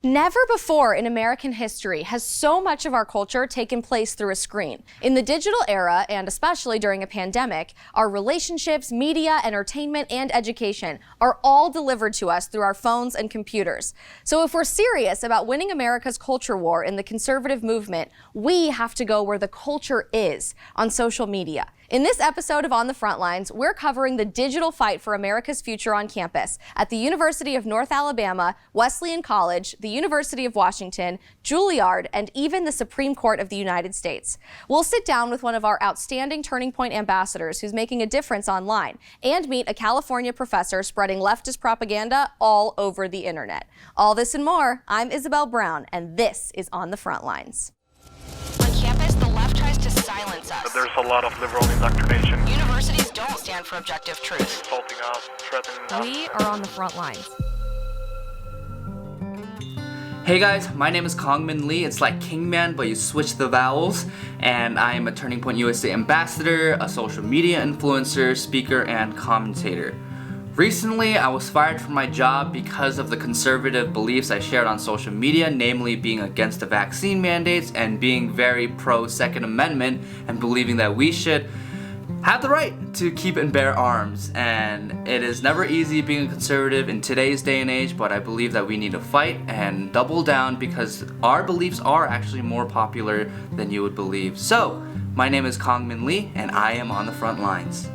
Never before in American history has so much of our culture taken place through a screen. In the digital era, and especially during a pandemic, our relationships, media, entertainment, and education are all delivered to us through our phones and computers. So if we're serious about winning America's culture war in the conservative movement, we have to go where the culture is, on social media. In this episode of On the Frontlines, we're covering the digital fight for America's future on campus at the University of North Alabama, Wesleyan College, the University of Washington, Juilliard, and even the Supreme Court of the United States. We'll sit down with one of our outstanding Turning Point ambassadors who's making a difference online and meet a California professor spreading leftist propaganda all over the internet. All this and more, I'm Isabel Brown, and this is On the Frontlines. On campus, the left tries to silence us. There's a lot of liberal indoctrination. Universities don't stand for objective truth. Assaulting us, threatening us. We are on the front lines. Hey guys, my name is Kangmin Lee. It's like Kingman, but you switch the vowels. And I am a Turning Point USA ambassador, a social media influencer, speaker, and commentator. Recently, I was fired from my job because of the conservative beliefs I shared on social media, namely being against the vaccine mandates and being very pro-Second Amendment and believing that we should have the right to keep and bear arms. And it is never easy being a conservative in today's day and age, but I believe that we need to fight and double down because our beliefs are actually more popular than you would believe. So, my name is Kangmin Lee, and I am on the front lines.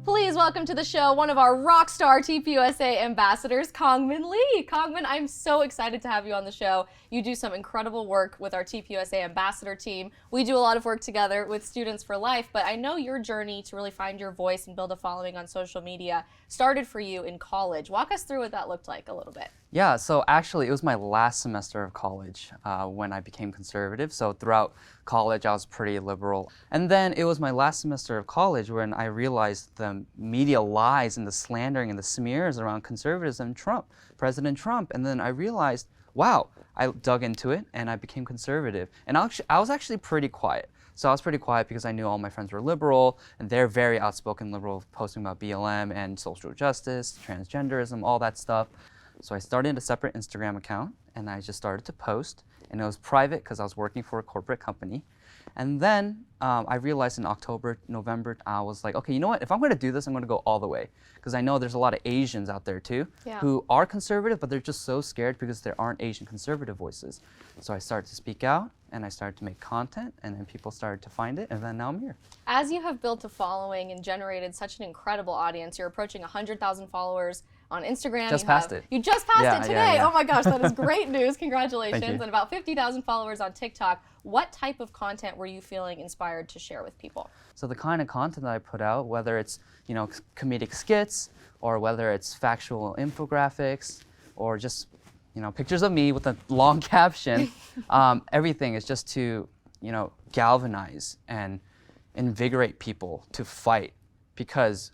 Please welcome to the show one of our rock star TPUSA ambassadors, Kangmin Lee. Kangmin, I'm so excited to have you on the show. You do some incredible work with our TPUSA ambassador team. We do a lot of work together with Students for Life, but I know your journey to really find your voice and build a following on social media started for you in college. Walk us through what that looked like a little bit. Yeah, so actually it was my last semester of college when I became conservative. So throughout college I was pretty liberal. And then it was my last semester of college when I realized the media lies and the slandering and the smears around conservatives and Trump, President Trump. And then I realized, wow, I dug into it and I became conservative. And I was actually pretty quiet. So I was pretty quiet because I knew all my friends were liberal and they're very outspoken liberal, posting about BLM and social justice, transgenderism, all that stuff. So I started a separate Instagram account and I just started to post, and it was private because I was working for a corporate company. And then I realized in October, November, I was like, okay, you know what? If I'm going to do this, I'm going to go all the way. Because I know there's a lot of Asians out there too who are conservative, but they're just so scared because there aren't Asian conservative voices. So I started to speak out and I started to make content, and then people started to find it, and then now I'm here. As you have built a following and generated such an incredible audience, you're approaching 100,000 followers on Instagram. Just passed it. You just passed it today. Yeah. Oh my gosh, that is great news. Congratulations. Thank you. And about 50,000 followers on TikTok. What type of content were you feeling inspired to share with people? So the kind of content that I put out, whether it's comedic skits or whether it's factual infographics or just pictures of me with a long caption, everything is just to galvanize and invigorate people to fight, because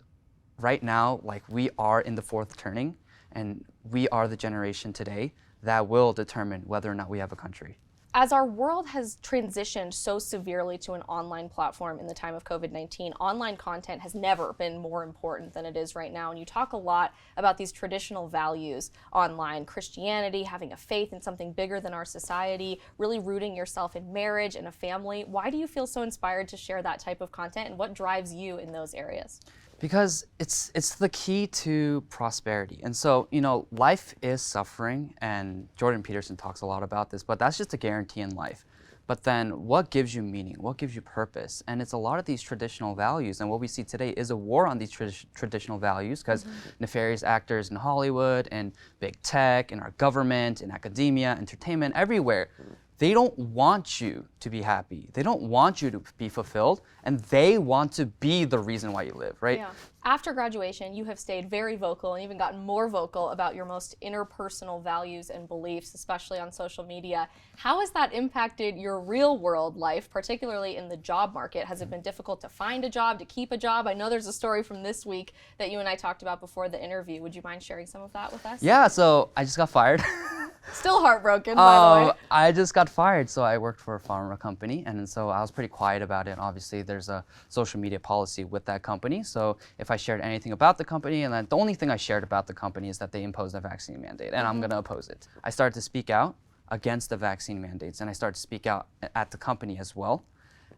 right now, we are in the fourth turning, and we are the generation today that will determine whether or not we have a country. As our world has transitioned so severely to an online platform in the time of COVID-19, online content has never been more important than it is right now. And you talk a lot about these traditional values online, Christianity, having a faith in something bigger than our society, really rooting yourself in marriage and a family. Why do you feel so inspired to share that type of content, and what drives you in those areas? Because it's the key to prosperity. And so, life is suffering, and Jordan Peterson talks a lot about this, but that's just a guarantee in life. But then what gives you meaning? What gives you purpose? And it's a lot of these traditional values. And what we see today is a war on these traditional values, because nefarious actors in Hollywood and big tech and our government and academia, entertainment, everywhere, they don't want you to be happy. They don't want you to be fulfilled, and they want to be the reason why you live, right? Yeah. After graduation, you have stayed very vocal and even gotten more vocal about your most interpersonal values and beliefs, especially on social media. How has that impacted your real world life, particularly in the job market? Has it been difficult to find a job, to keep a job? I know there's a story from this week that you and I talked about before the interview. Would you mind sharing some of that with us? Yeah, so I just got fired. Still heartbroken, by the way. I just got fired, so I worked for a pharma company, and so I was pretty quiet about it. Obviously, there's a social media policy with that company, so if I shared anything about the company, and the only thing I shared about the company is that they imposed a vaccine mandate, and I'm going to oppose it. I started to speak out against the vaccine mandates, and I started to speak out at the company as well,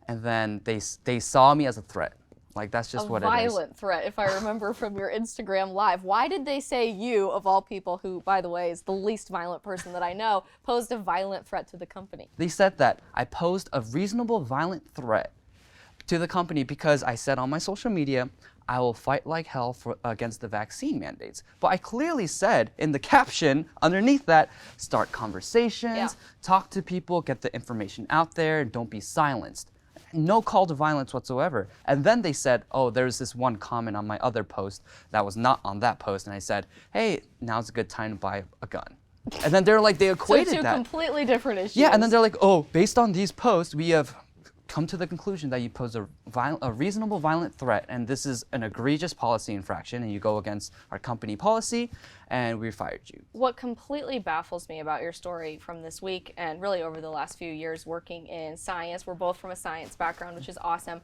and then they saw me as a threat. Like, that's just what it is. A violent threat, if I remember from your Instagram live. Why did they say you, of all people, who, by the way, is the least violent person that I know, posed a violent threat to the company? They said that I posed a reasonable violent threat to the company because I said on my social media, I will fight like hell against the vaccine mandates. But I clearly said in the caption underneath that, start conversations, talk to people, get the information out there, and don't be silenced. No call to violence whatsoever. And then they said, oh, there's this one comment on my other post that was not on that post. And I said, hey, now's a good time to buy a gun. And then they're like, they equated so two that. Completely different issues. Yeah, and then they're like, oh, based on these posts, we have come to the conclusion that you pose a reasonable violent threat, and this is an egregious policy infraction, and you go against our company policy, and we fired you. What completely baffles me about your story from this week, and really over the last few years working in science, we're both from a science background, which is awesome.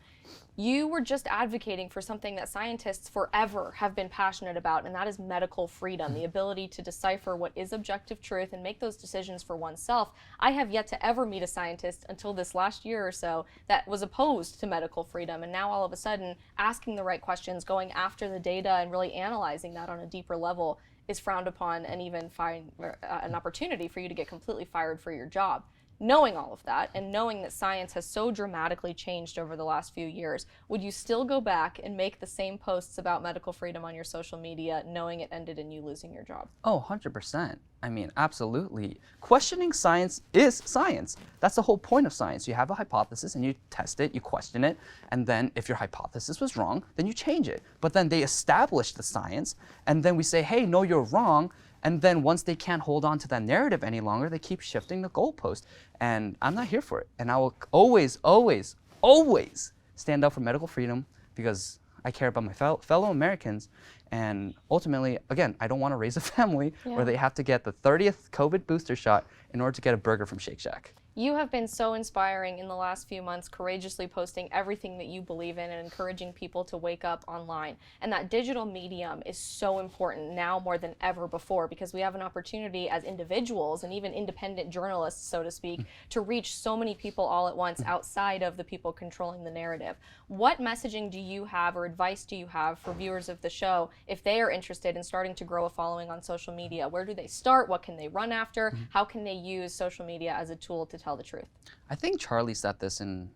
You were just advocating for something that scientists forever have been passionate about, and that is medical freedom, the ability to decipher what is objective truth and make those decisions for oneself. I have yet to ever meet a scientist until this last year or so that was opposed to medical freedom, and now all of a sudden asking the right questions, going after the data and really analyzing that on a deeper level is frowned upon, and even find an opportunity for you to get completely fired for your job. Knowing all of that, and knowing that science has so dramatically changed over the last few years, would you still go back and make the same posts about medical freedom on your social media, knowing it ended in you losing your job? Oh, 100%. I mean, absolutely. Questioning science is science. That's the whole point of science. You have a hypothesis and you test it, you question it, and then if your hypothesis was wrong, then you change it. But then they establish the science, and then we say, hey, no, you're wrong. And then once they can't hold on to that narrative any longer, they keep shifting the goalpost. And I'm not here for it. And I will always, always, always stand up for medical freedom because I care about my fellow Americans. And ultimately, again, I don't want to raise a family where they have to get the 30th COVID booster shot in order to get a burger from Shake Shack. You have been so inspiring in the last few months, courageously posting everything that you believe in and encouraging people to wake up online. And that digital medium is so important now more than ever before, because we have an opportunity as individuals and even independent journalists, so to speak, to reach so many people all at once outside of the people controlling the narrative. What messaging do you have or advice do you have for viewers of the show if they are interested in starting to grow a following on social media? Where do they start? What can they run after? How can they use social media as a tool to tell the truth? I think Charlie said this in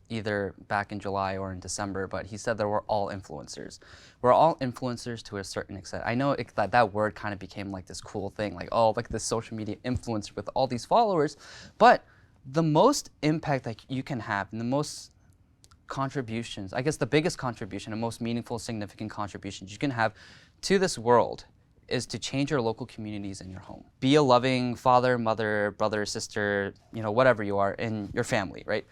either back in July or in December, but he said that we're all influencers. We're all influencers to a certain extent. I know that word kind of became like this cool thing, like, oh, like this social media influencer with all these followers, but the most impact that you can have and the most contributions, I guess the biggest contribution and most meaningful, significant contributions you can have to this world is to change your local communities and your home. Be a loving father, mother, brother, sister, you know, whatever you are in your family, right?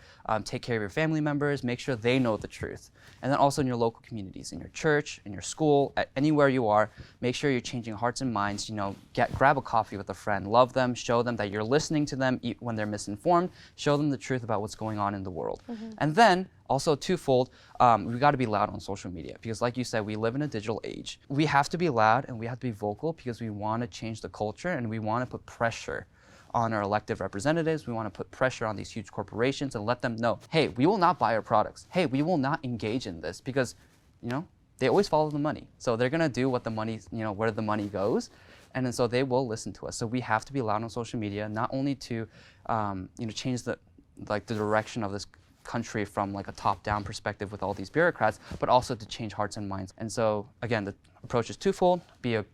Take care of your family members, make sure they know the truth. And then also in your local communities, in your church, in your school, anywhere you are, make sure you're changing hearts and minds, you know, grab a coffee with a friend, love them, show them that you're listening to them when they're misinformed, show them the truth about what's going on in the world. And then also twofold, we've got to be loud on social media because like you said, we live in a digital age. We have to be loud and we have to be vocal because we want to change the culture and we want to put pressure on our elected representatives. We want to put pressure on these huge corporations and let them know, hey, we will not buy our products. Hey, we will not engage in this because, you know, they always follow the money. So they're going to do what the money, you know, where the money goes. And then so they will listen to us. So we have to be loud on social media, not only to, you know, change the direction of this country from like a top-down perspective with all these bureaucrats, but also to change hearts and minds. And so again, the approach is twofold: be a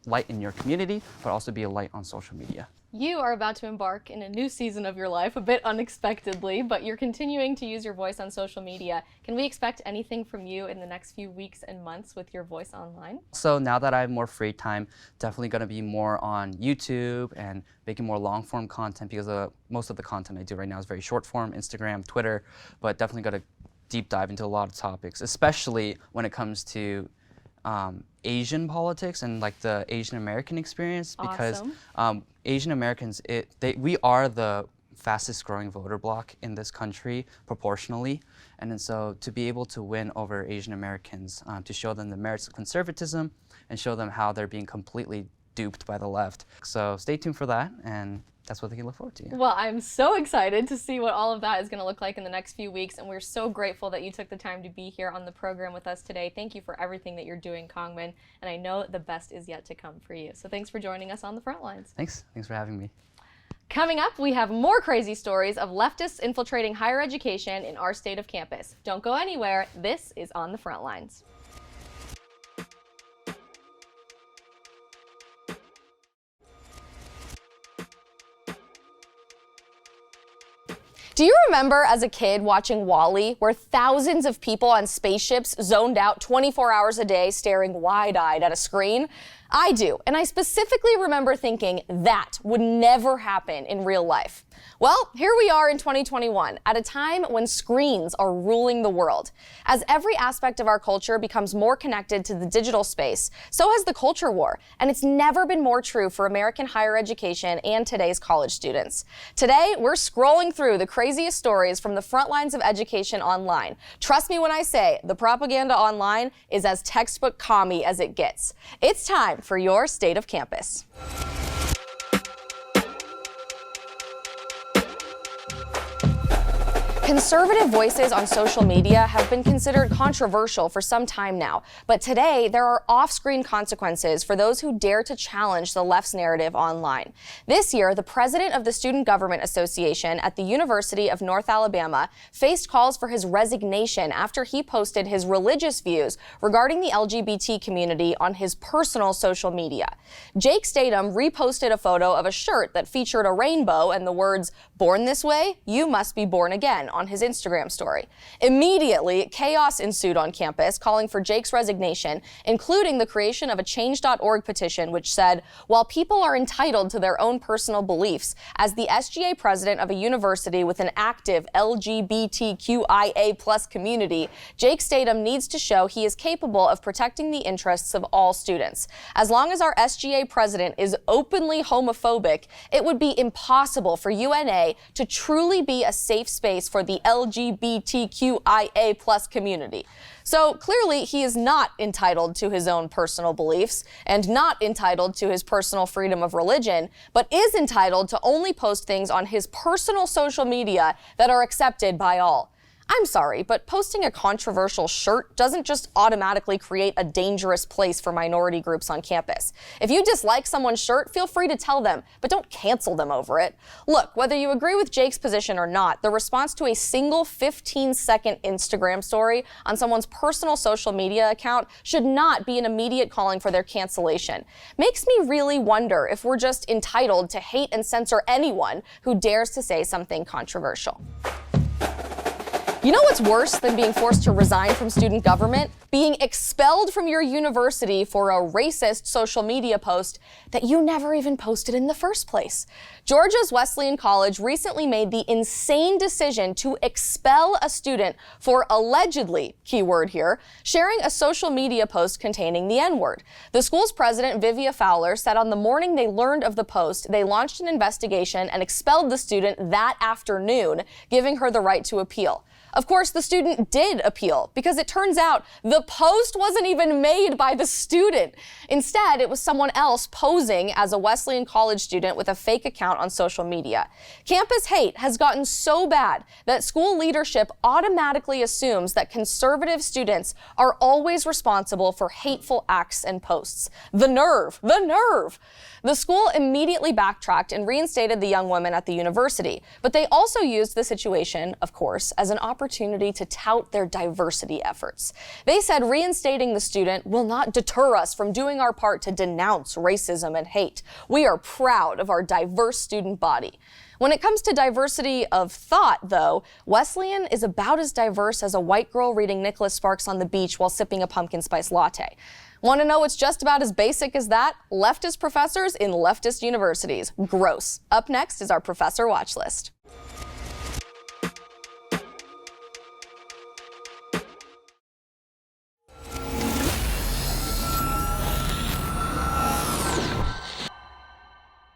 light in your community, but also be a light on social media. You are about to embark in a new season of your life, a bit unexpectedly, but you're continuing to use your voice on social media. Can we expect anything from you in the next few weeks and months with your voice online? So now that I have more free time, definitely going to be more on YouTube and making more long-form content because most of the content I do right now is very short-form, Instagram, Twitter, but definitely going to deep dive into a lot of topics, especially when it comes to Asian politics and like the Asian American experience because Asian Americans, we are the fastest growing voter bloc in this country proportionally. And then so to be able to win over Asian Americans, to show them the merits of conservatism and show them how they're being completely duped by the left. So stay tuned for that, and that's what they can look forward to. Yeah. Well, I'm so excited to see what all of that is going to look like in the next few weeks, and we're so grateful that you took the time to be here on the program with us today. Thank you for everything that you're doing, Kangmin, and I know the best is yet to come for you. So thanks for joining us on the front lines. Thanks for having me. Coming up, we have more crazy stories of leftists infiltrating higher education in our state of campus. Don't go anywhere. This is On the Front Lines. Do you remember as a kid watching WALL-E, where thousands of people on spaceships zoned out 24 hours a day staring wide-eyed at a screen? I do, and I specifically remember thinking that would never happen in real life. Well, here we are in 2021, at a time when screens are ruling the world. As every aspect of our culture becomes more connected to the digital space, so has the culture war, and it's never been more true for American higher education and today's college students. Today, we're scrolling through the craziest stories from the front lines of education online. Trust me when I say, the propaganda online is as textbook commie as it gets. It's time for your State of Campus. Conservative voices on social media have been considered controversial for some time now, but today there are off-screen consequences for those who dare to challenge the left's narrative online. This year, the president of the Student Government Association at the University of North Alabama faced calls for his resignation after he posted his religious views regarding the LGBT community on his personal social media. Jake Statham reposted a photo of a shirt that featured a rainbow and the words, "Born this way, you must be born again," on his Instagram story. Immediately, chaos ensued on campus, calling for Jake's resignation, including the creation of a Change.org petition which said, while people are entitled to their own personal beliefs, as the SGA president of a university with an active LGBTQIA+ community, Jake Statham needs to show he is capable of protecting the interests of all students. As long as our SGA president is openly homophobic, it would be impossible for UNA to truly be a safe space for the LGBTQIA+ community. So clearly he is not entitled to his own personal beliefs and not entitled to his personal freedom of religion, but is entitled to only post things on his personal social media that are accepted by all. I'm sorry, but posting a controversial shirt doesn't just automatically create a dangerous place for minority groups on campus. If you dislike someone's shirt, feel free to tell them, but don't cancel them over it. Look, whether you agree with Jake's position or not, the response to a single 15-second Instagram story on someone's personal social media account should not be an immediate calling for their cancellation. Makes me really wonder if we're just entitled to hate and censor anyone who dares to say something controversial. You know what's worse than being forced to resign from student government? Being expelled from your university for a racist social media post that you never even posted in the first place. Georgia's Wesleyan College recently made the insane decision to expel a student for allegedly, keyword here, sharing a social media post containing the N-word. The school's president, Vivia Fowler, said on the morning they learned of the post, they launched an investigation and expelled the student that afternoon, giving her the right to appeal. Of course, the student did appeal because it turns out the post wasn't even made by the student. Instead, it was someone else posing as a Wesleyan College student with a fake account on social media. Campus hate has gotten so bad that school leadership automatically assumes that conservative students are always responsible for hateful acts and posts. The nerve, the nerve! The school immediately backtracked and reinstated the young woman at the university, but they also used the situation, of course, as an opportunity to tout their diversity efforts. They said reinstating the student will not deter us from doing our part to denounce racism and hate. We are proud of our diverse student body. When it comes to diversity of thought, though, Wesleyan is about as diverse as a white girl reading Nicholas Sparks on the beach while sipping a pumpkin spice latte. Want to know what's just about as basic as that? Leftist professors in leftist universities. Gross. Up next is our Professor Watch List.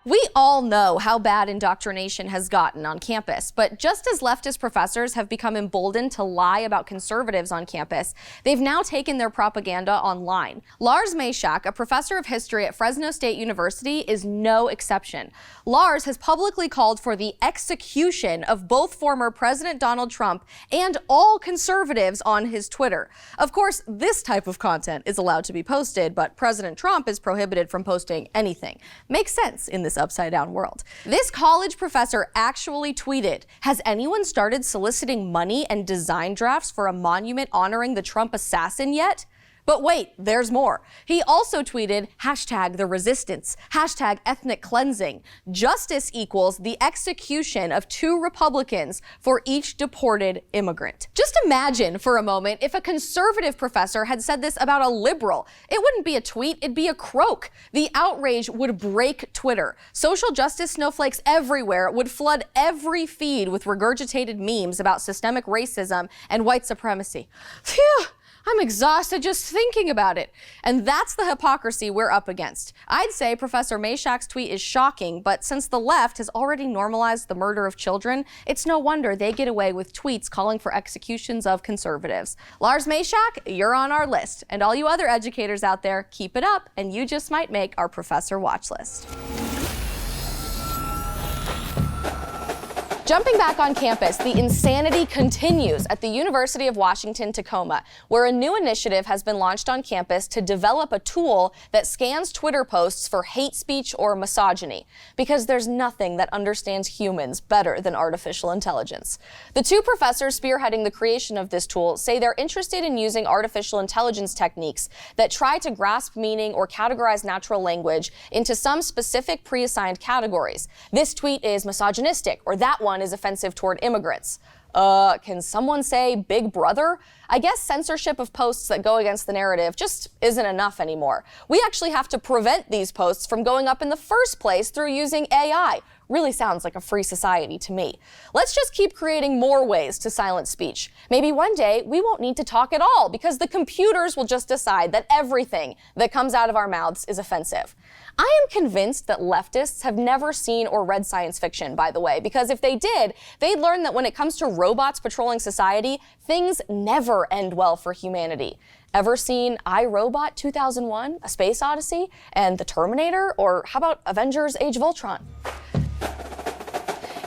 We all know how bad indoctrination has gotten on campus, but just as leftist professors have become emboldened to lie about conservatives on campus, they've now taken their propaganda online. Lars Mayshak, a professor of history at Fresno State University, is no exception. Lars has publicly called for the execution of both former President Donald Trump and all conservatives on his Twitter. Of course, this type of content is allowed to be posted, but President Trump is prohibited from posting anything. Makes sense in this upside-down world. This college professor actually tweeted, "Has anyone started soliciting money and design drafts for a monument honoring the Trump assassin yet?" But wait, there's more. He also tweeted, hashtag the resistance, hashtag ethnic cleansing. Justice equals the execution of 2 Republicans for each deported immigrant. Just imagine for a moment if a conservative professor had said this about a liberal. It wouldn't be a tweet, it'd be a croak. The outrage would break Twitter. Social justice snowflakes everywhere would flood every feed with regurgitated memes about systemic racism and white supremacy. Phew! I'm exhausted just thinking about it. And that's the hypocrisy we're up against. I'd say Professor Mayshak's tweet is shocking, but since the left has already normalized the murder of children, it's no wonder they get away with tweets calling for executions of conservatives. Lars Mayshak, you're on our list. And all you other educators out there, keep it up, and you just might make our professor watch list. Jumping back on campus, the insanity continues at the University of Washington, Tacoma, where a new initiative has been launched on campus to develop a tool that scans Twitter posts for hate speech or misogyny, because there's nothing that understands humans better than artificial intelligence. The 2 professors spearheading the creation of this tool say they're interested in using artificial intelligence techniques that try to grasp meaning or categorize natural language into some specific pre-assigned categories. This tweet is misogynistic, or that one is offensive toward immigrants. Can someone say Big Brother? I guess censorship of posts that go against the narrative just isn't enough anymore. We actually have to prevent these posts from going up in the first place through using AI. Really sounds like a free society to me. Let's just keep creating more ways to silence speech. Maybe one day we won't need to talk at all because the computers will just decide that everything that comes out of our mouths is offensive. I am convinced that leftists have never seen or read science fiction, by the way, because if they did, they'd learn that when it comes to robots patrolling society, things never end well for humanity. Ever seen I, Robot 2001, A Space Odyssey, and The Terminator? Or how about Avengers Age of Ultron?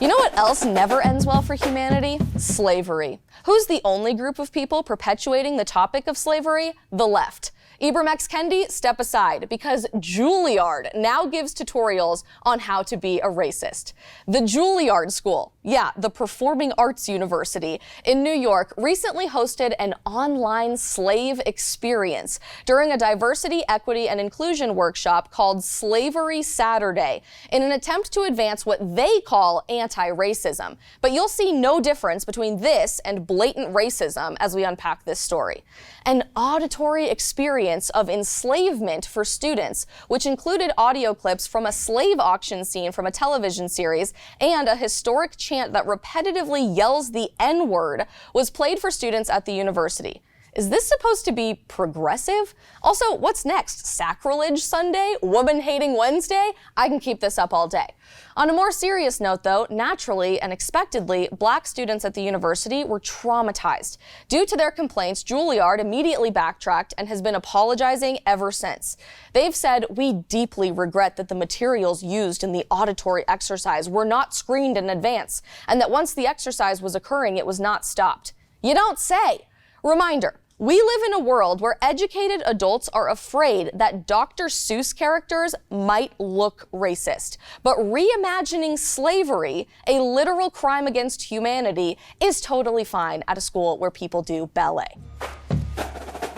You know what else never ends well for humanity? Slavery. Who's the only group of people perpetuating the topic of slavery? The left. Ibram X. Kendi, step aside, because Juilliard now gives tutorials on how to be a racist. The Juilliard School, the Performing Arts University in New York, recently hosted an online slave experience during a diversity, equity, and inclusion workshop called Slavery Saturday in an attempt to advance what they call anti-racism. But you'll see no difference between this and blatant racism as we unpack this story. An auditory experience of enslavement for students, which included audio clips from a slave auction scene from a television series and a historic chant that repetitively yells the N-word, was played for students at the university. Is this supposed to be progressive? Also, what's next? Sacrilege Sunday? Woman-hating Wednesday? I can keep this up all day. On a more serious note, though, naturally and expectedly, Black students at the university were traumatized. Due to their complaints, Juilliard immediately backtracked and has been apologizing ever since. They've said, "We deeply regret that the materials used in the auditory exercise were not screened in advance, and that once the exercise was occurring, it was not stopped." You don't say. Reminder. We live in a world where educated adults are afraid that Dr. Seuss characters might look racist. But reimagining slavery, a literal crime against humanity, is totally fine at a school where people do ballet.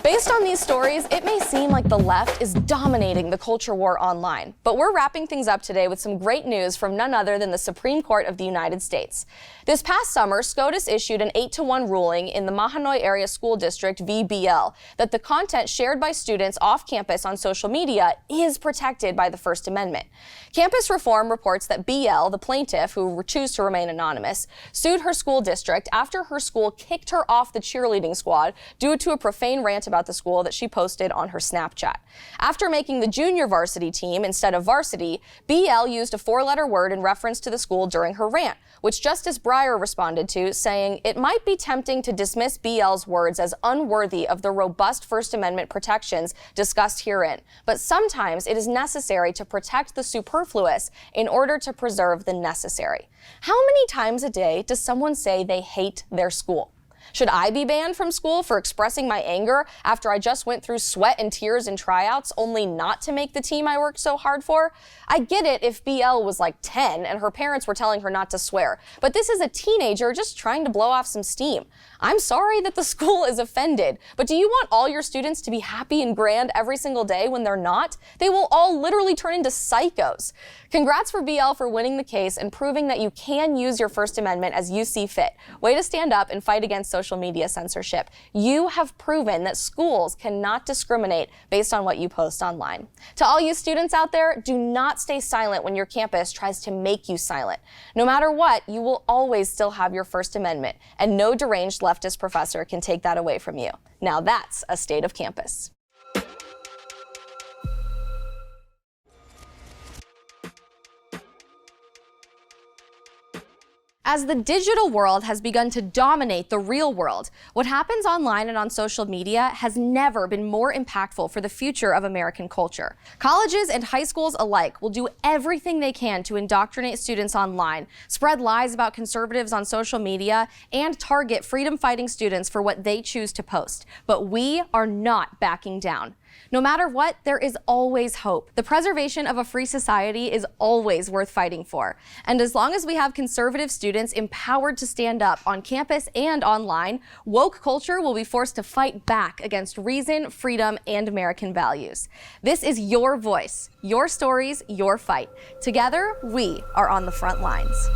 Based on these stories, it may seem like the left is dominating the culture war online, but we're wrapping things up today with some great news from none other than the Supreme Court of the United States. This past summer, SCOTUS issued an 8-1 ruling in the Mahanoy Area School District VBL that the content shared by students off campus on social media is protected by the First Amendment. Campus Reform reports that BL, the plaintiff, who chose to remain anonymous, sued her school district after her school kicked her off the cheerleading squad due to a profane rant about about the school that she posted on her Snapchat. After making the junior varsity team instead of varsity, BL used a 4-letter word in reference to the school during her rant, which Justice Breyer responded to, saying it might be tempting to dismiss BL's words as unworthy of the robust First Amendment protections discussed herein, but sometimes it is necessary to protect the superfluous in order to preserve the necessary. How many times a day does someone say they hate their school? Should I be banned from school for expressing my anger after I just went through sweat and tears in tryouts only not to make the team I worked so hard for? I get it if BL was like 10 and her parents were telling her not to swear, but this is a teenager just trying to blow off some steam. I'm sorry that the school is offended, but do you want all your students to be happy and grand every single day when they're not? They will all literally turn into psychos. Congrats for BL for winning the case and proving that you can use your First Amendment as you see fit. Way to stand up and fight against social media censorship. You have proven that schools cannot discriminate based on what you post online. To all you students out there, do not stay silent when your campus tries to make you silent. No matter what, you will always still have your First Amendment, and no deranged leftist professor can take that away from you. Now that's a state of campus. As the digital world has begun to dominate the real world, what happens online and on social media has never been more impactful for the future of American culture. Colleges and high schools alike will do everything they can to indoctrinate students online, spread lies about conservatives on social media, and target freedom-fighting students for what they choose to post. But we are not backing down. No matter what, there is always hope. The preservation of a free society is always worth fighting for. And as long as we have conservative students empowered to stand up on campus and online, woke culture will be forced to fight back against reason, freedom, and American values. This is your voice, your stories, your fight. Together, we are on the front lines.